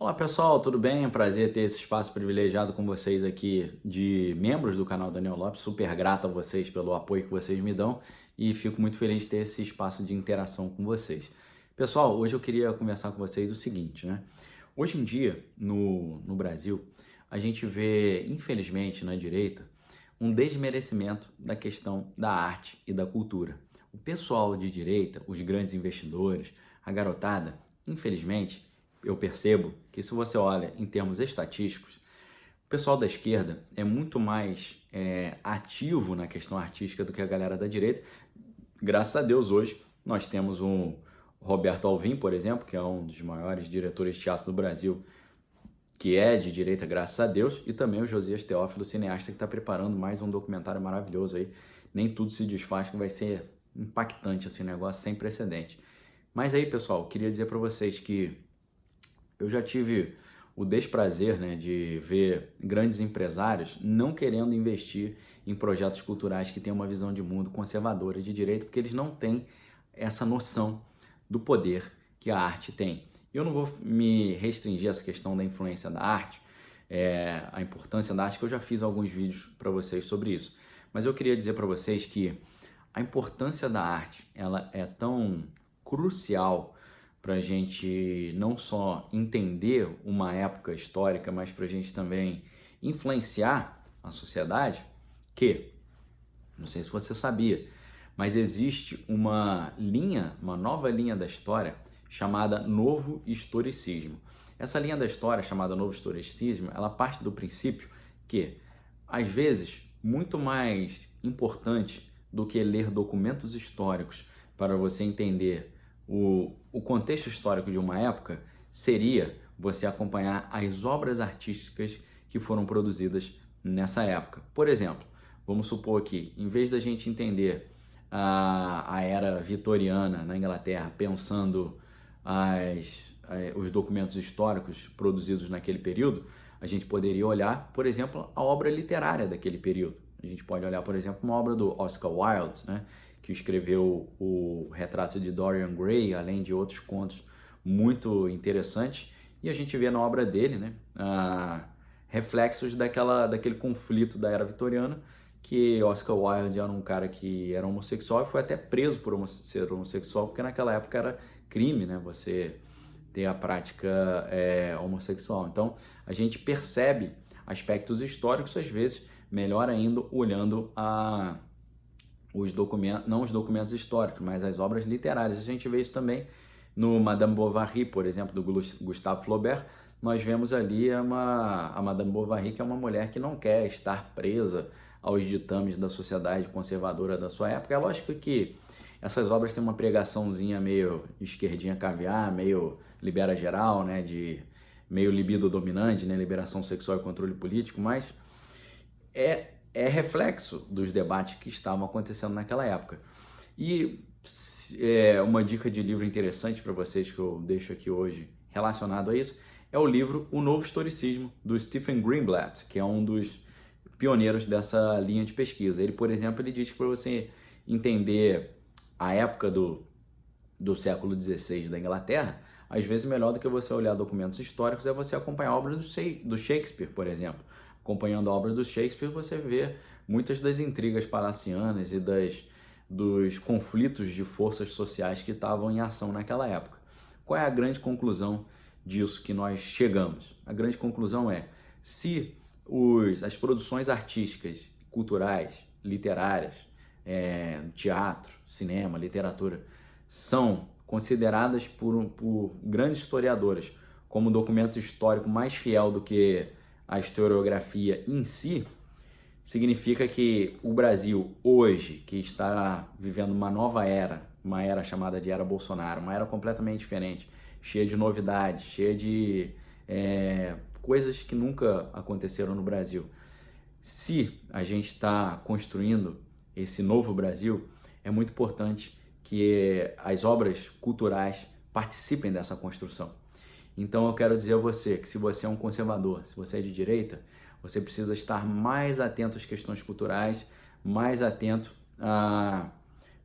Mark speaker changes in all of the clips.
Speaker 1: Olá pessoal, tudo bem? É um prazer ter esse espaço privilegiado com vocês aqui de membros do canal Daniel Lopes. Super grato a vocês pelo apoio que vocês me dão e fico muito feliz de ter esse espaço de interação com vocês. Pessoal, hoje eu queria conversar com vocês o seguinte, né? Hoje em dia, no Brasil, a gente vê, infelizmente, na direita, um desmerecimento da questão da arte e da cultura. O pessoal de direita, os grandes investidores, a garotada, infelizmente, eu percebo que se você olha em termos estatísticos, o pessoal da esquerda é muito mais ativo na questão artística do que a galera da direita. Graças a Deus hoje nós temos um Roberto Alvim, por exemplo, que é um dos maiores diretores de teatro do Brasil, que é de direita, graças a Deus, e também o Josias Teófilo, cineasta, que está preparando mais um documentário maravilhoso aí. Nem tudo se desfaz, que vai ser impactante esse negócio sem precedente. Mas aí, pessoal, queria dizer para vocês que eu já tive o desprazer, né, de ver grandes empresários não querendo investir em projetos culturais que têm uma visão de mundo conservadora de direita, porque eles não têm essa noção do poder que a arte tem. Eu não vou me restringir a essa questão da influência da arte, a importância da arte, que eu já fiz alguns vídeos para vocês sobre isso. Mas eu queria dizer para vocês que a importância da arte, ela é tão crucial para a gente não só entender uma época histórica, mas para a gente também influenciar a sociedade, que, não sei se você sabia, mas existe uma nova linha da história chamada Novo Historicismo. Essa linha da história chamada Novo Historicismo, ela parte do princípio que, às vezes, muito mais importante do que ler documentos históricos para você entender o contexto histórico de uma época, seria você acompanhar as obras artísticas que foram produzidas nessa época. Por exemplo, vamos supor que, em vez da gente entender a era vitoriana na Inglaterra, pensando os documentos históricos produzidos naquele período, a gente poderia olhar, por exemplo, a obra literária daquele período. A gente pode olhar, por exemplo, uma obra do Oscar Wilde, né, que escreveu o Retrato de Dorian Gray, além de outros contos muito interessantes, e a gente vê na obra dele, né, reflexos daquele conflito da era vitoriana, que Oscar Wilde era um cara que era homossexual e foi até preso por ser homossexual, porque naquela época era crime, né, você ter a prática homossexual. Então, a gente percebe aspectos históricos, às vezes, melhor ainda olhando os documentos, não os documentos históricos, mas as obras literárias. A gente vê isso também no Madame Bovary, por exemplo, do Gustave Flaubert. Nós vemos ali a Madame Bovary, que é uma mulher que não quer estar presa aos ditames da sociedade conservadora da sua época. É lógico que essas obras têm uma pregaçãozinha meio esquerdinha caviar, meio libera geral, né, meio libido dominante, né, liberação sexual e controle político, mas é reflexo dos debates que estavam acontecendo naquela época. E uma dica de livro interessante para vocês que eu deixo aqui hoje relacionado a isso é o livro O Novo Historicismo, do Stephen Greenblatt, que é um dos pioneiros dessa linha de pesquisa. Ele, por exemplo, ele diz que para você entender a época do século XVI da Inglaterra, às vezes melhor do que você olhar documentos históricos é você acompanhar a obra do Shakespeare, por exemplo. Acompanhando a obra do Shakespeare, você vê muitas das intrigas palacianas e dos conflitos de forças sociais que estavam em ação naquela época. Qual é a grande conclusão disso que nós chegamos? A grande conclusão é, se as produções artísticas, culturais, literárias, teatro, cinema, literatura, são consideradas por grandes historiadores como o documento histórico mais fiel do que a historiografia em si, significa que o Brasil hoje, que está vivendo uma nova era, uma era chamada de Era Bolsonaro, uma era completamente diferente, cheia de novidades, cheia de coisas que nunca aconteceram no Brasil. Se a gente está construindo esse novo Brasil, é muito importante que as obras culturais participem dessa construção. Então eu quero dizer a você que se você é um conservador, se você é de direita, você precisa estar mais atento às questões culturais, mais atento a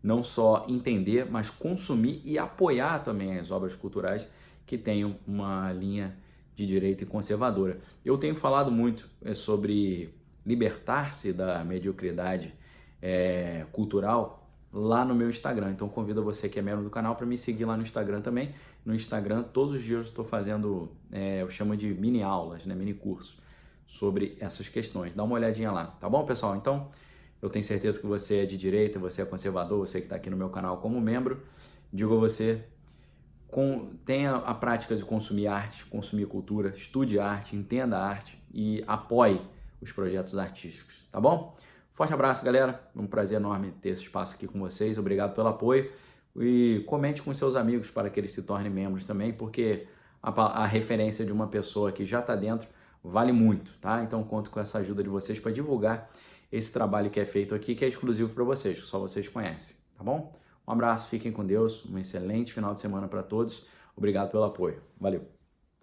Speaker 1: não só entender, mas consumir e apoiar também as obras culturais que tenham uma linha de direita e conservadora. Eu tenho falado muito sobre libertar-se da mediocridade cultural lá no meu Instagram. Então convido você que é membro do canal para me seguir lá no Instagram também. No Instagram, todos os dias eu estou fazendo, eu chamo de mini aulas, né, mini cursos sobre essas questões. Dá uma olhadinha lá, tá bom, pessoal? Então, eu tenho certeza que você é de direita, você é conservador, você que está aqui no meu canal como membro. Digo a você, tenha a prática de consumir arte, consumir cultura, estude arte, entenda a arte e apoie os projetos artísticos, tá bom? Forte abraço, galera. Um prazer enorme ter esse espaço aqui com vocês. Obrigado pelo apoio. E comente com seus amigos para que eles se tornem membros também, porque a referência de uma pessoa que já está dentro vale muito, tá? Então conto com essa ajuda de vocês para divulgar esse trabalho que é feito aqui, que é exclusivo para vocês, que só vocês conhecem, tá bom? Um abraço, fiquem com Deus, um excelente final de semana para todos. Obrigado pelo apoio. Valeu!